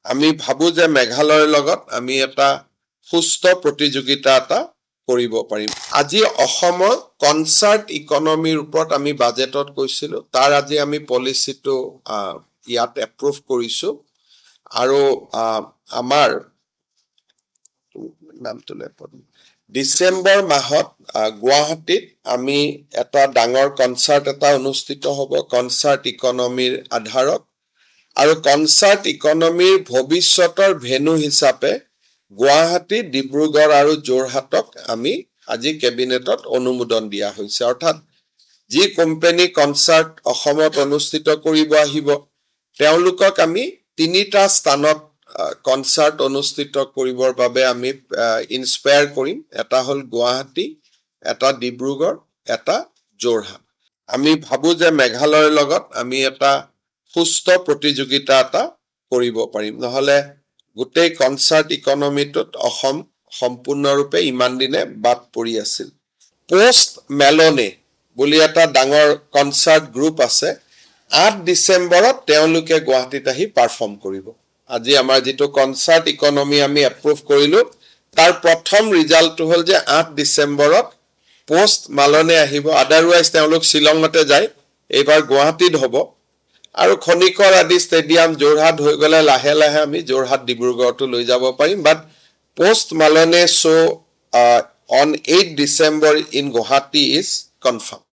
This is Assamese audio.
আমি ভাবো যে মেঘালয়ৰ লগত আমি এটা সুস্থ প্ৰতিযোগিতা এটা কৰিব পাৰিম। আজি অসমৰ কনচাৰ্ট ইকনমিৰ ওপৰত আমি বাজেটত কৈছিলো, তাৰ আজি আমি পলিচিটো ইয়াত এপ্ৰুভ কৰিছো। আৰু আমাৰ ডিচেম্বৰ মাহত গুৱাহাটীত আমি এটা ডাঙৰ কনচাৰ্ট এটা অনুষ্ঠিত হ'ব কনচাৰ্ট ইকনমিৰ আধাৰত। আৰু কনচাৰ্ট ইকনমিৰ ভৱিষ্যতৰ ভেনু হিচাপে গুৱাহাটী, ডিব্ৰুগড় আৰু যোৰহাটক আমি আজি কেবিনেটত অনুমোদন দিয়া হৈছে। অৰ্থাৎ যি কোম্পানী কনচাৰ্ট অসমত অনুষ্ঠিত কৰিব আহিব, তেওঁলোকক আমি 3টা স্থানত কনচাৰ্ট অনুষ্ঠিত কৰিবৰ বাবে আমি ইনস্পায়াৰ কৰিম। এটা হ'ল গুৱাহাটী, এটা ডিব্ৰুগড়, এটা যোৰহাট। আমি ভাবো যে মেঘালয়ৰ লগত আমি এটা সুস্থ প্ৰতিযোগিতা এটা কৰিব পাৰিম। নহলে গোটেই কনচাৰ্ট ইকনমিটোত অসম সম্পূৰ্ণৰূপে ইমান দিনে বাদ পৰি আছিল। পোষ্ট মেলনে বুলি এটা ডাঙৰ কনচাৰ্ট গ্ৰুপ আছে। 8 ডিচেম্বৰত তেওঁলোকে গুৱাহাটীত আহি পাৰফৰ্ম কৰিব। আজি আমাৰ যিটো কনচাৰ্ট ইকনমি আমি এপ্ৰুভ কৰিলো, তাৰ প্ৰথম ৰিজাল্টটো হ'ল যে 8 ডিচেম্বৰত পোষ্ট মালনে আহিব। আদাৰৱাইজ তেওঁলোক শ্বিলঙতে যায়, এইবাৰ গুৱাহাটীত হ'ব। আৰু খনিকৰ আদি ষ্টেডিয়াম যোৰহাট হৈ গ'লে লাহে লাহে আমি যোৰহাট ডিব্ৰুগড়তো লৈ যাব পাৰিম। বাট post মালনে show' on 8 December in Guwahati is confirmed.